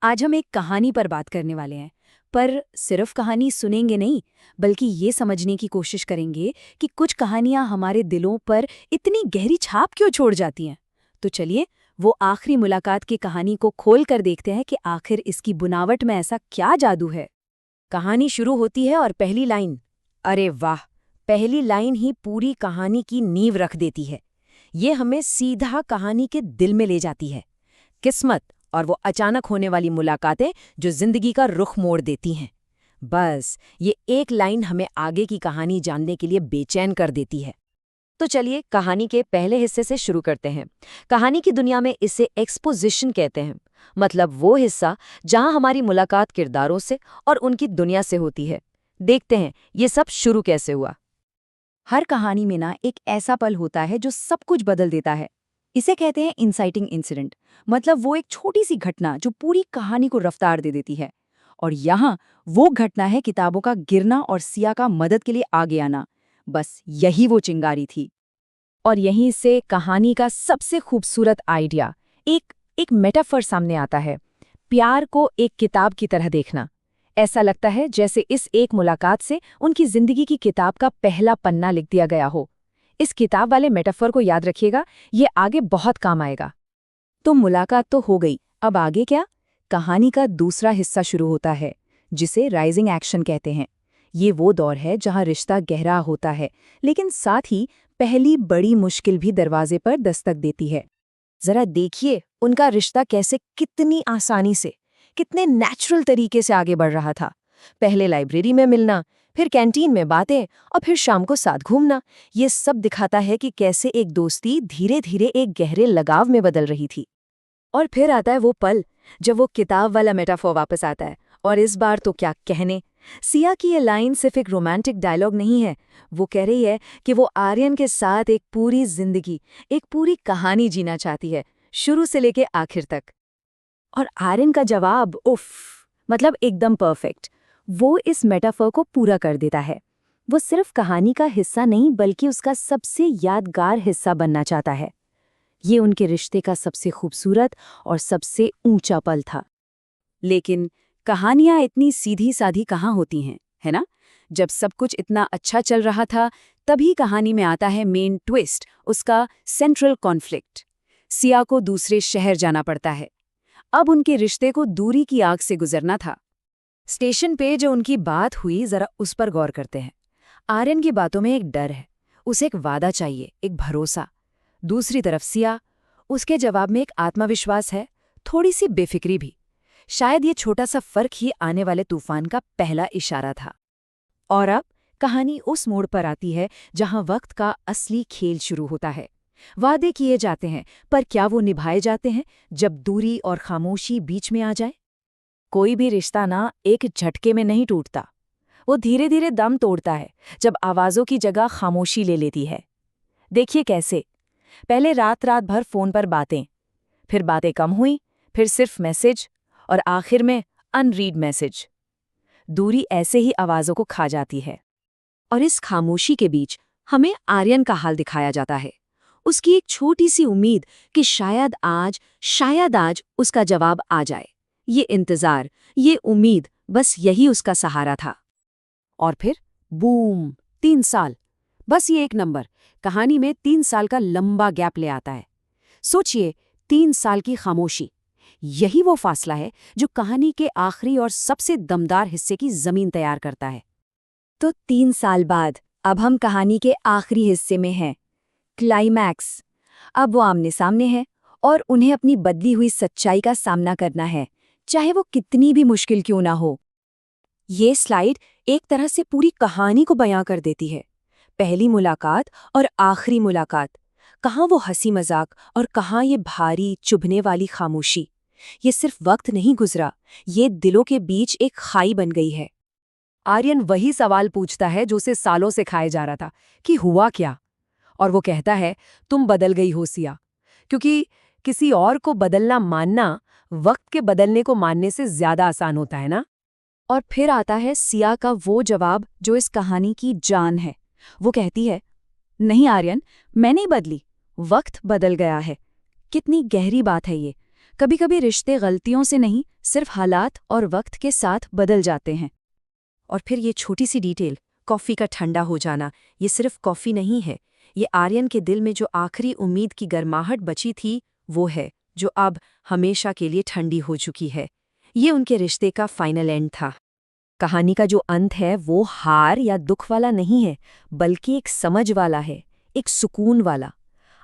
आज हम एक कहानी पर बात करने वाले हैं। पर सिर्फ कहानी सुनेंगे नहीं, बल्कि ये समझने की कोशिश करेंगे कि कुछ कहानियां हमारे दिलों पर इतनी गहरी छाप क्यों छोड़ जाती हैं। तो चलिए वो आखिरी मुलाकात की कहानी को खोल कर देखते हैं कि आखिर इसकी बुनावट में ऐसा क्या जादू है। कहानी शुरू होती है और पहली लाइन, अरे वाह, पहली लाइन ही पूरी कहानी की नींव रख देती है। ये हमें सीधा कहानी के दिल में ले जाती है। किस्मत और वो अचानक होने वाली मुलाकातें जो जिंदगी का रुख मोड़ देती हैं। बस ये एक लाइन हमें आगे की कहानी जानने के लिए बेचैन कर देती है। तो चलिए कहानी के पहले हिस्से से शुरू करते हैं। कहानी की दुनिया में इसे एक्सपोजिशन कहते हैं, मतलब वो हिस्सा जहां हमारी मुलाकात किरदारों से और उनकी दुनिया से होती है। देखते हैं ये सब शुरू कैसे हुआ। हर कहानी में ना एक ऐसा पल होता है जो सब कुछ बदल देता है। इसे कहते हैं इंसाइटिंग इंसिडेंट, मतलब वो एक छोटी सी घटना जो पूरी कहानी को रफ्तार दे देती है। और यहाँ वो घटना है किताबों का गिरना और सिया का मदद के लिए आगे आना। बस यही वो चिंगारी थी। और यहीं से कहानी का सबसे खूबसूरत आइडिया, एक मेटाफर सामने आता है। प्यार को एक किताब की तरह देखना। ऐसा लगता है जैसे इस एक मुलाकात से उनकी जिंदगी की किताब का पहला पन्ना लिख दिया गया हो। इस किताब वाले मेटाफर को याद रखिएगा, ये आगे बहुत काम आएगा। तो मुलाकात तो हो गई, अब आगे क्या? कहानी का दूसरा हिस्सा शुरू होता है, जिसे राइजिंग एक्शन कहते हैं। ये वो दौर है जहां रिश्ता गहरा होता है, लेकिन साथ ही पहली बड़ी मुश्किल भी दरवाजे पर दस्तक देती है। जरा देखिए उनका रिश्ता कैसे कितनी आसानी से, कितने नेचुरल तरीके से आगे बढ़ रहा था। पहले लाइब्रेरी में मिलना, फिर कैंटीन में बातें और फिर शाम को साथ घूमना। ये सब दिखाता है कि कैसे एक दोस्ती धीरे धीरे एक गहरे लगाव में बदल रही थी। और फिर आता है वो पल जब वो किताब वाला मेटाफोर वापस आता है। और इस बार तो क्या कहने, सिया की ये लाइन सिर्फ एक रोमांटिक डायलॉग नहीं है। वो कह रही है कि वो आर्यन के साथ एक पूरी जिंदगी, एक पूरी कहानी जीना चाहती है, शुरू से लेके आखिर तक। और आर्यन का जवाब उफ, मतलब एकदम परफेक्ट। वो इस मेटाफर को पूरा कर देता है। वो सिर्फ कहानी का हिस्सा नहीं, बल्कि उसका सबसे यादगार हिस्सा बनना चाहता है। ये उनके रिश्ते का सबसे खूबसूरत और सबसे ऊंचा पल था। लेकिन कहानियां इतनी सीधी साधी कहाँ होती हैं, है ना? जब सब कुछ इतना अच्छा चल रहा था, तभी कहानी में आता है मेन ट्विस्ट, उसका सेंट्रल कॉन्फ्लिक्ट। सिया को दूसरे शहर जाना पड़ता है। अब उनके रिश्ते को दूरी की आग से गुजरना था। स्टेशन पे जो उनकी बात हुई, जरा उस पर गौर करते हैं। आर्यन की बातों में एक डर है, उसे एक वादा चाहिए, एक भरोसा। दूसरी तरफ सिया, उसके जवाब में एक आत्मविश्वास है, थोड़ी सी बेफिक्री भी। शायद ये छोटा सा फर्क ही आने वाले तूफान का पहला इशारा था। और अब कहानी उस मोड़ पर आती है जहां वक्त का असली खेल शुरू होता है। वादे किए जाते हैं, पर क्या वो निभाए जाते हैं जब दूरी और खामोशी बीच में आ जाए? कोई भी रिश्ता ना एक झटके में नहीं टूटता। वो धीरे धीरे दम तोड़ता है, जब आवाज़ों की जगह खामोशी ले लेती है। देखिए कैसे। पहले रात रात भर फ़ोन पर बातें, फिर बातें कम हुई, फिर सिर्फ मैसेज, और आखिर में अनरीड मैसेज। दूरी ऐसे ही आवाज़ों को खा जाती है। और इस खामोशी के बीच हमें आर्यन का हाल दिखाया जाता है। उसकी एक छोटी सी उम्मीद कि शायद आज उसका जवाब आ जाए। ये इंतज़ार, ये उम्मीद, बस यही उसका सहारा था। और फिर बूम, 3 साल। बस ये एक नंबर कहानी में 3 साल का लंबा गैप ले आता है। सोचिए, 3 साल की खामोशी। यही वो फासला है जो कहानी के आखिरी और सबसे दमदार हिस्से की जमीन तैयार करता है। तो 3 साल बाद अब हम कहानी के आखिरी हिस्से में हैं, क्लाइमैक्स। अब वो आमने सामने है और उन्हें अपनी बदली हुई सच्चाई का सामना करना है, चाहे वो कितनी भी मुश्किल क्यों ना हो। ये स्लाइड एक तरह से पूरी कहानी को बयां कर देती है। पहली मुलाकात और आखिरी मुलाकात, कहाँ वो हंसी मजाक और कहाँ ये भारी चुभने वाली खामोशी। ये सिर्फ वक्त नहीं गुजरा, ये दिलों के बीच एक खाई बन गई है। आर्यन वही सवाल पूछता है जो उसे सालों से खाए जा रहा था कि हुआ क्या। और वो कहता है, तुम बदल गई हो सिया। क्योंकि किसी और को बदलना मानना वक्त के बदलने को मानने से ज्यादा आसान होता है ना। और फिर आता है सिया का वो जवाब जो इस कहानी की जान है। वो कहती है, नहीं आर्यन, मैं नहीं बदली, वक्त बदल गया है। कितनी गहरी बात है ये। कभी कभी रिश्ते गलतियों से नहीं, सिर्फ हालात और वक्त के साथ बदल जाते हैं। और फिर ये छोटी सी डिटेल, कॉफ़ी का ठंडा हो जाना, ये सिर्फ कॉफ़ी नहीं है, ये आर्यन के दिल में जो आखिरी उम्मीद की गर्माहट बची थी, वो है, जो अब हमेशा के लिए ठंडी हो चुकी है। ये उनके रिश्ते का फाइनल एंड था। कहानी का जो अंत है वो हार या दुख वाला नहीं है, बल्कि एक समझ वाला है, एक सुकून वाला।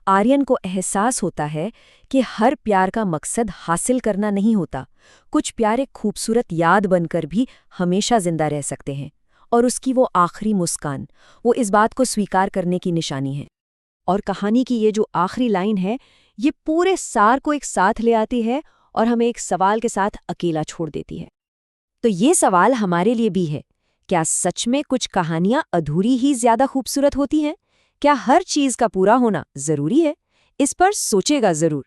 आर्यन को एहसास होता है कि हर प्यार का मकसद हासिल करना नहीं होता, कुछ प्यार एक खूबसूरत याद बनकर भी हमेशा जिंदा रह सकते हैं। और उसकी वो आखिरी मुस्कान, वो इस बात को स्वीकार करने की निशानी है। और कहानी की ये जो आखिरी लाइन है, ये पूरे सार को एक साथ ले आती है और हमें एक सवाल के साथ अकेला छोड़ देती है। तो ये सवाल हमारे लिए भी है, क्या सच में कुछ कहानियां अधूरी ही ज्यादा खूबसूरत होती हैं? क्या हर चीज का पूरा होना जरूरी है? इस पर सोचेगा जरूर।